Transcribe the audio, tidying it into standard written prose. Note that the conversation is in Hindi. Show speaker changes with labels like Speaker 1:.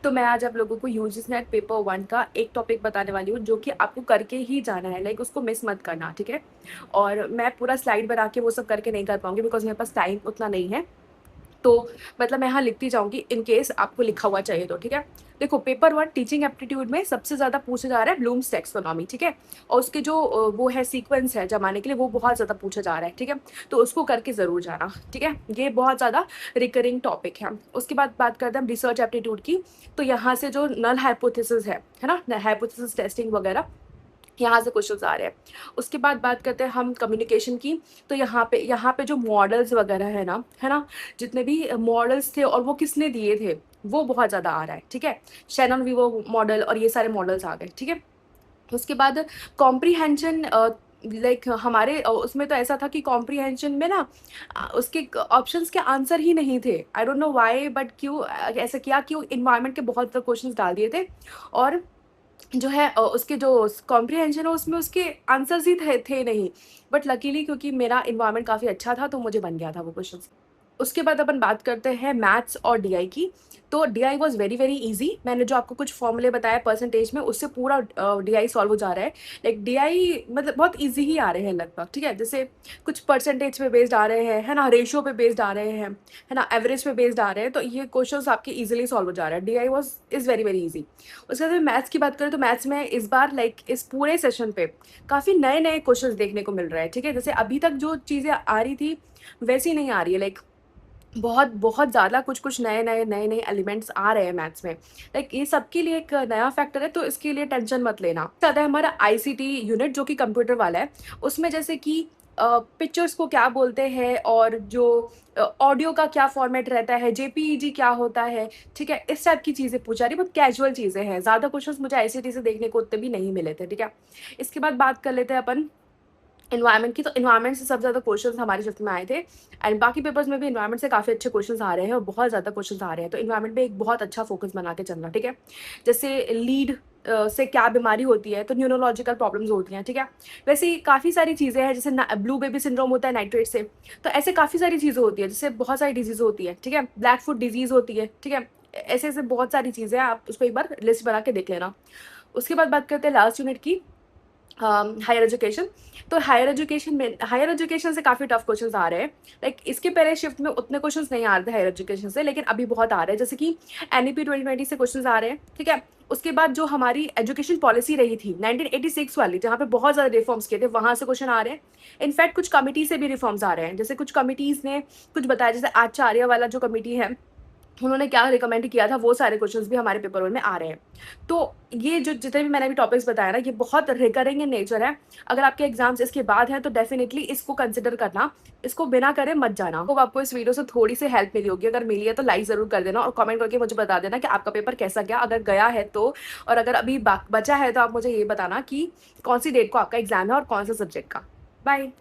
Speaker 1: तो मैं आज आप लोगों को यूजीसी नेट पेपर 1 का एक टॉपिक बताने वाली हूँ, जो कि आपको करके ही जाना है, लाइक उसको मिस मत करना, ठीक है? और मैं पूरा स्लाइड बना के वो सब करके नहीं कर पाऊँगी बिकॉज़ मेरे पास टाइम उतना नहीं है। तो मतलब मैं यहाँ लिखती जाऊँगी इन केस आपको लिखा हुआ चाहिए तो, ठीक है? देखो, पेपर 1 टीचिंग एप्टीट्यूड में सबसे ज़्यादा पूछा जा रहा है ब्लूम्स टैक्सोनॉमी, ठीक है? और उसके जो वो है सीक्वेंस है जमाने के लिए, वो बहुत ज़्यादा पूछा जा रहा है, ठीक है? तो उसको करके ज़रूर जाना, ठीक है? ये बहुत ज़्यादा रिकरिंग टॉपिक है। उसके बाद बात करते हैं हम रिसर्च एप्टीट्यूड की। तो यहाँ से जो नल हाइपोथेसिस है ना? हाइपोथेसिस टेस्टिंग वगैरह, यहाँ से क्वेश्चंस आ रहे हैं। उसके बाद बात करते हैं हम कम्युनिकेशन की। तो यहाँ पे जो मॉडल्स वगैरह है ना? जितने भी मॉडल्स थे और वो किसने दिए थे, वो बहुत ज़्यादा आ रहा है, ठीक है? शैनन वीवर मॉडल और ये सारे मॉडल्स आ गए, ठीक है? उसके बाद कॉम्प्रिहेंशन, लाइक हमारे उसमें तो ऐसा था कि कॉम्प्रिहेंशन में ना उसके ऑप्शंस के आंसर ही नहीं थे। I don't know why, but क्यों ऐसा किया, क्यों एनवायरनमेंट के बहुत क्वेश्चंस डाल दिए थे। और जो है उसके जो कॉम्प्रिहेंशन है उसमें उसके आंसर्स ही थे नहीं। बट लकीली क्योंकि मेरा एनवायरनमेंट काफ़ी अच्छा था तो मुझे बन गया था वो क्वेश्चंस। उसके बाद अपन बात करते हैं मैथ्स और डीआई की। तो DI was very, very easy. मैंने जो आपको कुछ फ़ॉर्मूले बताए परसेंटेज में, उससे पूरा डीआई सॉल्व हो जा रहा है। लाइक डीआई मतलब बहुत ईज़ी ही आ रहे हैं लगभग, ठीक है? जैसे कुछ परसेंटेज पे बेस्ड आ रहे हैं, है ना? रेशियो पे बेस्ड आ रहे हैं, है ना? एवरेज पे बेस्ड आ रहे हैं, तो ये क्वेश्चंस आपके ईज़िली सॉल्व हो जा रहा है। DI was is very, very easy. उसके बाद मैथ्स की बात करें तो मैथ्स में इस बार लाइक इस पूरे सेशन पे काफ़ी नए-नए क्वेश्चंस देखने को मिल रहे हैं, ठीक है? जैसे अभी तक जो चीज़ें आ रही थी, वैसी नहीं आ रही है। लाइक बहुत बहुत ज़्यादा कुछ-कुछ नए-नए एलिमेंट्स आ रहे हैं मैथ्स में। लाइक ये सबके लिए एक नया फैक्टर है, तो इसके लिए टेंशन मत लेना। ज़्यादा है हमारा आईसीटी यूनिट जो कि कंप्यूटर वाला है। उसमें जैसे कि पिक्चर्स को क्या बोलते हैं और जो ऑडियो का क्या फॉर्मेट रहता है, जेपीईजी क्या होता है, ठीक है? इस टाइप की चीज़ें पूछा रही है, बहुत कैजुअल चीज़ें हैं। ज़्यादा क्वेश्चंस मुझे आईसीटी से देखने को उतने भी नहीं मिले थे, ठीक है? इसके बाद बात कर लेते हैं अपन एनवायरनमेंट की। तो एनवायरनमेंट से सबसे ज़्यादा क्वेश्चंस हमारे शिफ्ट में आए थे एंड बाकी पेपर्स में भी एनवायरनमेंट से काफ़ी अच्छे क्वेश्चंस आ रहे हैं और बहुत ज़्यादा क्वेश्चंस आ रहे हैं। तो एनवायरनमेंट पे एक बहुत अच्छा फोकस बना के चलना, ठीक है? जैसे लीड से क्या बीमारी होती है, तो न्यूरोलॉजिकल प्रॉब्लम्स होती हैं, ठीक है? वैसे ही काफ़ी सारी चीज़ें हैं, जैसे ब्लू बेबी सिंड्रोम होता है नाइट्रेट से। तो ऐसे काफ़ी सारी चीज़ें होती है, जैसे बहुत सारी डिजीज़ होती है, ठीक है? ब्लैक फुट डिजीज़ होती है, ठीक है? ऐसे-ऐसे बहुत सारी चीज़ें हैं, आप उसको एक बार लिस्ट बना के देख लेना। उसके बाद बात करते हैं लास्ट यूनिट की, हायर एजुकेशन। तो हायर एजुकेशन से काफ़ी टफ क्वेश्चंस आ रहे हैं। लाइक इसके पहले शिफ्ट में उतने क्वेश्चंस नहीं आ रहे थे हायर एजुकेशन से, लेकिन अभी बहुत आ रहे हैं। जैसे कि एनईपी 2020 से क्वेश्चंस आ रहे हैं, ठीक है? उसके बाद जो हमारी एजुकेशन पॉलिसी रही थी 1986 वाली, जहाँ पे बहुत ज़्यादा रिफॉर्म्स किए थे, वहाँ से क्वेश्चन आ रहे हैं। इनफैक्ट कुछ कमिटी से भी रिफॉर्म्स आ रहे हैं। जैसे कुछ कमिटीज़ ने कुछ बताया, जैसे आचार्य वाला जो कमिटी है, उन्होंने क्या रिकमेंड किया था, वो सारे क्वेश्चंस भी हमारे पेपर 1 में आ रहे हैं। तो ये जो जितने भी मैंने अभी टॉपिक्स बताया ना, ये बहुत रिकरिंग इन नेचर है। अगर आपके एग्ज़ाम्स इसके बाद हैं तो डेफ़िनिटली इसको कंसिडर करना, इसको बिना करे मत जाना। होप आपको इस वीडियो से थोड़ी-सी हेल्प मिली होगी। अगर मिली है तो लाइक ज़रूर कर देना और कमेंट करके मुझे बता देना कि आपका पेपर कैसा गया, अगर गया है तो। और अगर अभी बचा है तो आप मुझे ये बताना कि कौन-सी डेट को आपका एग्ज़ाम है और कौन-से सब्जेक्ट का। बाय।